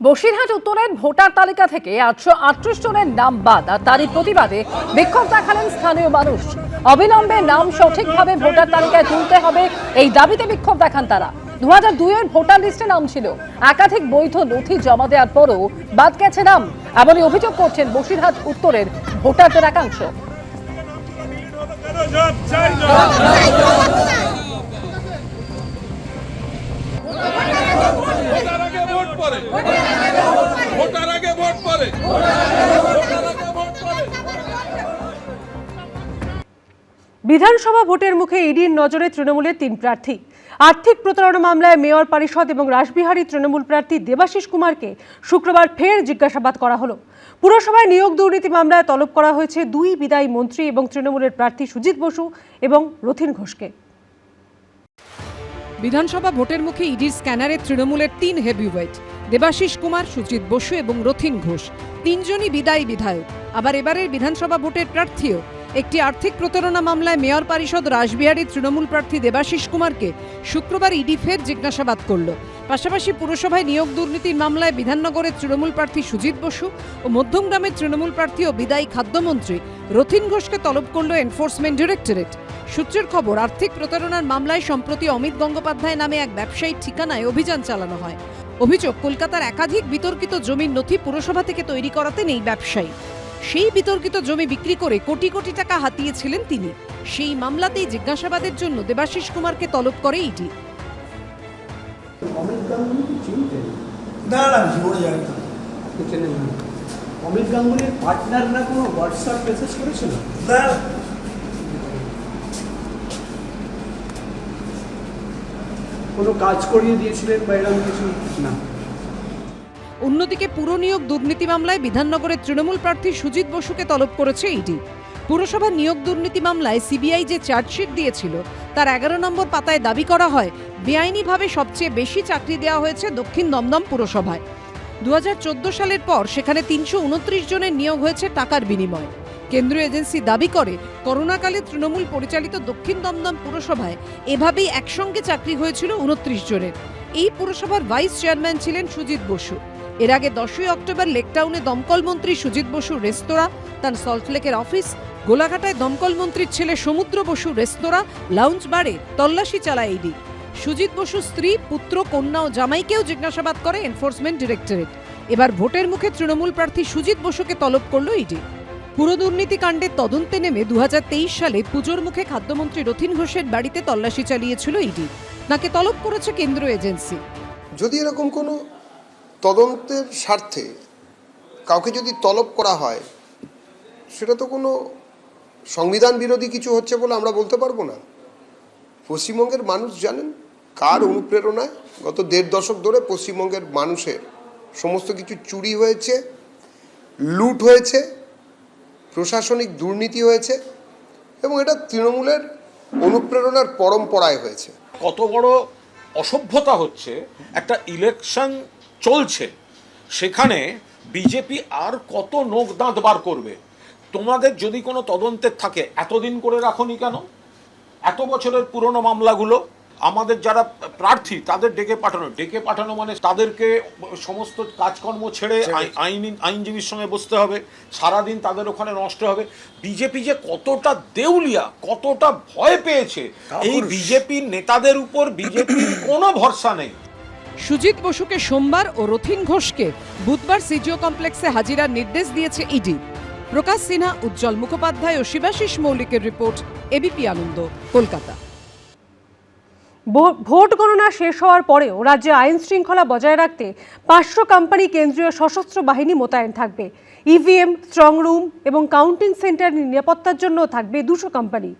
বসিরহাট উত্তরের ভোটার তালিকা থেকে 838 জনের নাম বাদ, আর তারই প্রতিবাদে বিক্ষোভ দেখালেন স্থানীয় মানুষ। অবিলম্বে নাম সঠিকভাবে ভোটার তালিকায় তুলতে হবে, এই দাবিতে বিক্ষোভ দেখান তারা। 2002-এর ভোটার লিস্টে নাম ছিল, একাধিক বৈধ নথি জমা দেওয়ার পরও বাদ গেছে নাম, এমনই অভিযোগ করছেন বসিরহাট উত্তরের ভোটারদের একাংশ। বিধানসভা ভোটের মুখে ইডির নজরে তৃণমূলের 3 প্রার্থী। আর্থিক প্রতারণা মামলায় মেয়র পরিষদ এবং রাসবিহারী তৃণমূল প্রার্থী দেবাশিস কুমারকে শুক্রবার ফের জিজ্ঞাসাবাদ করা হলো। পুরসভায় নিয়োগ দুর্নীতি মামলায় তলব করা হয়েছে 2 বিদায়ী মন্ত্রী এবং তৃণমূলের প্রার্থী সুজিত বসু এবং রথিন ঘোষকে। বিধানসভা ভোটের মুখে ইডির স্ক্যানারে তৃণমূলের 3 হেভিওয়েট দেবাশিস কুমার, সুজিত বসু এবং রথিন ঘোষ, 3জনই বিদায়ী বিধায়ক। আবার এবারের বিধানসভা ভোটের প্রার্থীও। একটি আর্থিক প্রতারণা মামলায় মেয়র পরিষদ রাসবিহারী তৃণমূল প্রার্থী দেবাশিস কুমারকে শুক্রবার ইডি ফের জিজ্ঞাসাবাদ করল। পাশাপাশি পুরসভায় নিয়োগ দুর্নীতির মামলায় বিধাননগরের তৃণমূল প্রার্থী সুজিত বসু ও মধ্যমগ্রামের তৃণমূল প্রার্থী ও বিদায়ী খাদ্যমন্ত্রী রথিন ঘোষকে তলব করল এনফোর্সমেন্ট ডিরেক্টরেট। সূত্রের খবর, আর্থিক প্রতারণার মামলায় সম্প্রতি অমিত গঙ্গোপাধ্যায় নামে এক ব্যবসায়ীর ঠিকানায় অভিযান চালানো হয়। অভিযোগ, কলকাতার একাধিক বিতর্কিত জমির নথি পুরসভা থেকে তৈরি করাতেন এই ব্যবসায়ী। সেই বিতর্কিত জমি বিক্রি করে কোটি কোটি টাকা হাতিয়েছিলেন তিনি। সেই মামলাতেই জিজ্ঞাসাবাদের জন্য দেবাশিস কুমারকে তলব করে ইডি। অমিত গাঙ্গুলির পার্টনাররা কোনো হোয়াটসঅ্যাপ মেসেজ করেছিল? কোনো কাজ করিয়ে দিয়েছিলেন বা এরকম কিছু? না। অন্যদিকে পুর নিয়োগ দুর্নীতি মামলায় বিধাননগরের তৃণমূল প্রার্থী সুজিত বসুকে তলব করেছে ইডি। পুরসভার নিয়োগ দুর্নীতি মামলায় সিবিআই যে চার্জশিট দিয়েছিল তার 11 নম্বর পাতায় দাবি করা হয় বেআইনিভাবে সবচেয়ে বেশি চাকরি দেওয়া হয়েছে দক্ষিণ দমদম পুরসভায়। 2014 সালের পর সেখানে 329 জনের নিয়োগ হয়েছে টাকার বিনিময়ে। কেন্দ্রীয় এজেন্সি দাবি করে করোনাকালে তৃণমূল পরিচালিত দক্ষিণ দমদম পুরসভায় এভাবেই একসঙ্গে চাকরি হয়েছিল 29 জনের। এই পুরসভার ভাইস চেয়ারম্যান ছিলেন সুজিত বসু। এর আগে 10ই অক্টোবর লেকটাউনে দমকল মন্ত্রী সুজিত বসুর রেস্তোরাঁ, তার সল্টলেকের অফিস, গোলাঘাটায় দমকল মন্ত্রীর ছেলে সমুদ্র বসু রেস্তোরাঁ, লাউঞ্জ বারে তল্লাশি চালায় ইডি। সুজিত বসুর স্ত্রী, পুত্র, কন্যা ও জামাইকেও জিজ্ঞাসাবাদ করে এনফোর্সমেন্ট ডিরেক্টরেট। এবার ভোটের মুখে তৃণমূল প্রার্থী সুজিত বসুকে তলব করল ইডি। পুরো দুর্নীতি কাণ্ডের তদন্তে নেমে 2023 সালে পুজোর মুখে খাদ্যমন্ত্রী রথিন ঘোষের বাড়িতে তল্লাশি চালিয়েছিল ইডি। তাকে তলব করেছে কেন্দ্রীয় এজেন্সি। যদি এরকম কোনো তদন্তের স্বার্থে কাউকে যদি তলব করা হয়, সেটা তো কোনো সংবিধান বিরোধী কিছু হচ্ছে বলে আমরা বলতে পারবো না। পশ্চিমবঙ্গের মানুষ জানেন কার অনুপ্রেরণায় গত 1.5 দশক ধরে পশ্চিমবঙ্গের মানুষের সমস্ত কিছু চুরি হয়েছে, লুট হয়েছে, প্রশাসনিক দুর্নীতি হয়েছে, এবং এটা তৃণমূলের অনুপ্রেরণার পরম্পরায় হয়েছে। কত বড় অসভ্যতা হচ্ছে, একটা ইলেকশন চলছে, সেখানে বিজেপি আর কত নোক দাঁত বার করবে? তোমাদের যদি কোনো তদন্তের থাকে এতদিন করে রাখোনি কেন? এত বছরের পুরনো মামলাগুলো আমাদের যারা প্রার্থী তাদের ডেকে পাঠানো মানে তাদেরকে সমস্ত কাজকর্ম ছেড়ে আইনজীবীর সঙ্গে বসতে হবে, সারাদিন তাদের ওখানে নষ্ট হবে। বিজেপি যে কতটা দেউলিয়া, কতটা ভয় পেয়েছে এই বিজেপির নেতাদের উপর, বিজেপির কোনো ভরসা নেই। সুজিত বসুকে সোমবার ও রথিন ঘোষকে বুধবার সিজিও কমপ্লেক্সে হাজিরার নির্দেশ দিয়েছে ইডি। প্রকাশ সিনহা, উজ্জ্বল মুখোপাধ্যায় ও শিবাশিস মৌলিকের রিপোর্ট, এবিপি আনন্দ, কলকাতা। ভোট গণনা শেষ হওয়ার পরেও রাজ্যে আইন শৃঙ্খলা বজায় রাখতে 500 কোম্পানি কেন্দ্রীয় সশস্ত্র বাহিনী মোতায়েন থাকবে। ইভিএম, স্ট্রং রুম এবং কাউন্টিং সেন্টারের নিরাপত্তার জন্য থাকবে 200 কোম্পানি,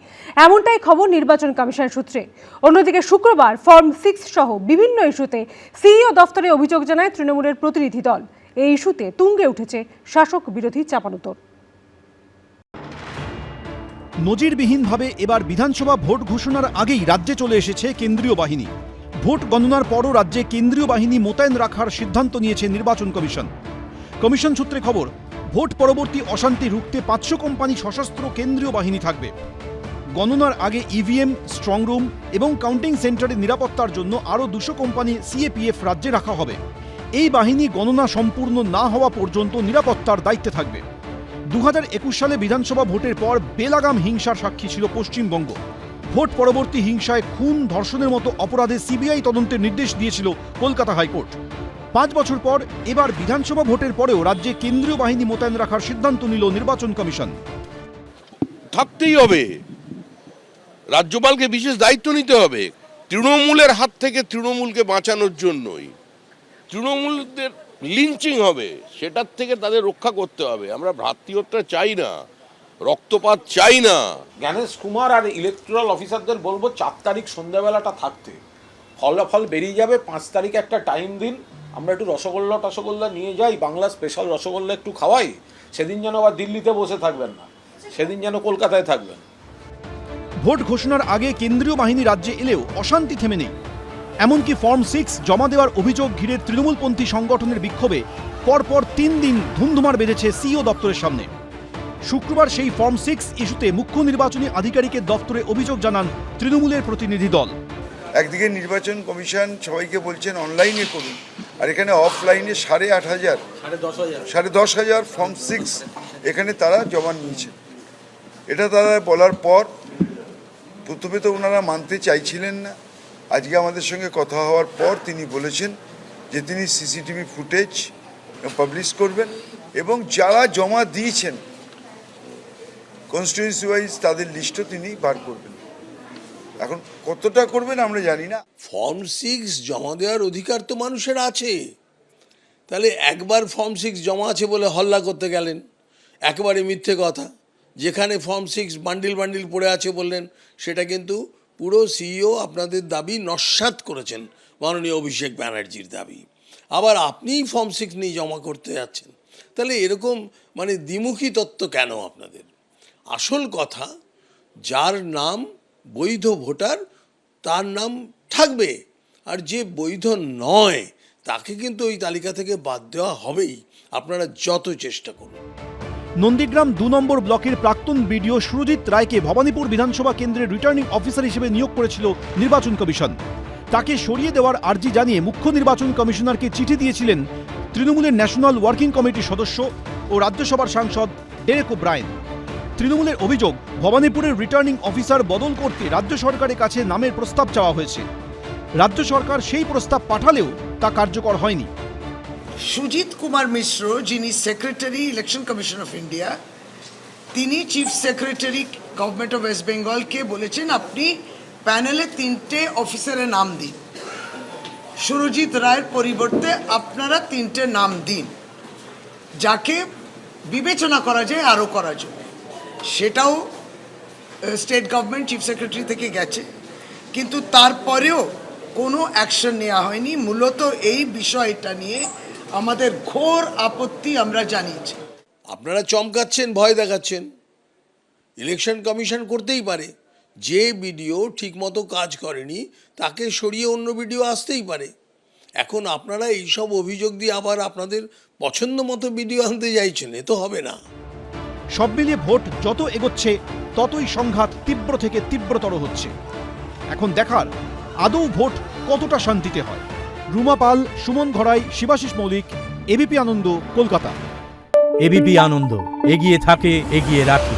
এমনটাই খবর নির্বাচন কমিশন সূত্রে। অন্যদিকে শুক্রবার ফর্ম 6 সহ বিভিন্ন ইস্যুতে সিইও দফতরে অভিযোগ জানায় তৃণমূলের প্রতিনিধি দল। এই ইস্যুতে তুঙ্গে উঠেছে শাসক বিরোধী চাপানোতর। নজিরবিহীনভাবে এবার বিধানসভা ভোট ঘোষণার আগেই রাজ্যে চলে এসেছে কেন্দ্রীয় বাহিনী। ভোট গণনার পরও রাজ্যে কেন্দ্রীয় বাহিনী মোতায়েন রাখার সিদ্ধান্ত নিয়েছে নির্বাচন কমিশন। কমিশন সূত্রে খবর, ভোট পরবর্তী অশান্তি রুখতে 500 কোম্পানি সশস্ত্র কেন্দ্রীয় বাহিনী থাকবে। গণনার আগে ইভিএম, স্ট্রং রুম এবং কাউন্টিং সেন্টারের নিরাপত্তার জন্য আরও 200 কোম্পানি সিএপিএফ রাজ্যে রাখা হবে। এই বাহিনী গণনা সম্পূর্ণ না হওয়া পর্যন্ত নিরাপত্তার দায়িত্বে থাকবে। 2021 সালে বিধানসভা ভোটের পর বেলাগাম হিংসার সাক্ষী ছিল পশ্চিমবঙ্গ। ভোট পরবর্তী হিংসায় খুন, ধর্ষণের মতো অপরাধে সিবিআই তদন্তের নির্দেশ দিয়েছিল কলকাতা হাইকোর্ট। 5 বছর পর এবার বিধানসভা ভোটের পরেও রাজ্যে কেন্দ্রীয় বাহিনী মোতায়েন রাখার সিদ্ধান্ত নিল নির্বাচন কমিশন। থাকতেই হবে, রাজ্যপালকে বিশেষ দায়িত্ব নিতে হবে তৃণমূলের হাত থেকে, তৃণমূলকে বাঁচানোর জন্যই। তৃণমূলদের লিঞ্চিং হবে, সেটার থেকে তাদের রক্ষা করতে হবে। আমরা ভ্রাতৃহত্যা চাই না, রক্তপাত চাই না। জ্ঞানেশ কুমার আর ইলেকট্রাল অফিসারদের বলবো 4 তারিখ সন্ধ্যাবেলাটা থাকতে, ফলাফল বেরিয়ে যাবে। 5 তারিখে একটা টাইম দিন, আমরা একটু রসগোল্লা নিয়ে যাই, বাংলা স্পেশাল রসগোল্লা একটু খাওয়াই। সেদিন যেন আবার দিল্লিতে বসে থাকবেন না, সেদিন যেন কলকাতায় থাকবেন। ভোট ঘোষণার আগে কেন্দ্রীয় বাহিনী রাজ্যে এলেও অশান্তি থেমে নেই। এমনকি ফর্ম 6 জমা দেওয়ার অভিযোগ ঘিরে তৃণমূলপন্থী সংগঠনের বিক্ষোভে পরপর 3 দিন ধুমধুমার বেঁধেছে সিইও দপ্তরের সামনে। শুক্রবার সেই ফর্ম 6 ইস্যুতে মুখ্য নির্বাচনী আধিকারিকের দপ্তরে অভিযোগ জানান তৃণমূলের প্রতিনিধি দল। একদিকে নির্বাচন কমিশন সবাইকে বলছেন অনলাইনে করুন, আর এখানে অফলাইনে 8,500 10,500 ফর্ম 6 এখানে তারা জমা নিয়েছে। এটা তারা বলার পর প্রথমে তো ওনারা মানতে চাইছিলেন না। আজকে আমাদের সঙ্গে কথা হওয়ার পর তিনি বলেছেন যে তিনি সিসিটিভি ফুটেজ পাবলিশ করবেন এবং যারা জমা দিয়েছেন কনস্টিটিউয়েন্সি ওয়াইজ তাদের লিস্টও তিনি বার করবেন। এখন কতটা করবেন আমরা জানি না। ফর্ম 6 জমা দেওয়ার অধিকার তো মানুষের আছে, তাহলে একবার ফর্ম 6 জমা আছে বলে হল্লা করতে গেলেন, একেবারে মিথ্যে কথা। যেখানে ফর্ম 6 বান্ডিল পড়ে আছে বললেন, সেটা কিন্তু পুরো সিইও আপনাদের দাবি নস্যাৎ করেছেন, মাননীয় অভিষেক ব্যানার্জির দাবি। আবার আপনিই ফর্ম 6 নিয়ে জমা করতে যাচ্ছেন, তাহলে এরকম মানে দ্বিমুখী তত্ত্ব কেন আপনাদের? আসল কথা, যার নাম বৈধ ভোটার তার নাম থাকবে, আর যে বৈধ নয় তাকে কিন্তু ওই তালিকা থেকে বাদ দেওয়া হবেই, আপনারা যত চেষ্টা করুন। নন্দীগ্রাম 2 নম্বর ব্লকের প্রাক্তন বিডিও সুরজিৎ রায়কে ভবানীপুর বিধানসভা কেন্দ্রের রিটার্নিং অফিসার হিসেবে নিয়োগ করেছিল নির্বাচন কমিশন। তাকে সরিয়ে দেওয়ার আর্জি জানিয়ে মুখ্য নির্বাচন কমিশনারকে চিঠি দিয়েছিলেন তৃণমূলের ন্যাশনাল ওয়ার্কিং কমিটির সদস্য ও রাজ্যসভার সাংসদ ডেরেক ওব্রায়েন। তৃণমূলের অভিযোগ, ভবানীপুরের রিটার্নিং অফিসার বদল করতে রাজ্য সরকারের কাছে নামের প্রস্তাব চাওয়া হয়েছে। রাজ্য সরকার সেই প্রস্তাব পাঠালেও তা কার্যকর হয়নি। সুজিত কুমার মিশ্র, যিনি secretary election commission of India, তিনি chief secretary government of west বেঙ্গলকে বলেছেন আপনি প্যানেলে 3টে অফিসারের নাম দিন, সুরজিৎ রায়ের পরিবর্তে আপনারা 3টে নাম দিন, যাকে বিবেচনা করা যায় আরও করা যায়। সেটাও স্টেট গভর্নমেন্ট চিফ সেক্রেটারি থেকে গেছে, কিন্তু তারপরেও কোনো অ্যাকশন নেওয়া হয়নি। মূলত এই বিষয়টা নিয়ে আমাদের ঘোর আপত্তি আমরা জানিয়েছি। আপনারা চমকাচ্ছেন, ভয় দেখাচ্ছেন। ইলেকশন কমিশন করতেই পারে, যে বিডিও ঠিকমতো কাজ করেনি তাকে সরিয়ে অন্য বিডিও আসতেই পারে। এখন আপনারা এইসব অভিযোগ দিয়ে আবার আপনাদের পছন্দ মতো বিডিও আনতে চাইছেন, এ তো হবে না। সব মিলিয়ে ভোট যত এগোচ্ছে ততই সংঘাত তীব্র থেকে তীব্রতর হচ্ছে। এখন দেখার আদৌ ভোট কতটা শান্তিতে হয়। রুমা পাল, সুমন ঘরাই, শিবাশিস মৌলিক, এবিপি আনন্দ, কলকাতা। এবিপি আনন্দ, এগিয়ে থাকে, এগিয়ে রাখে।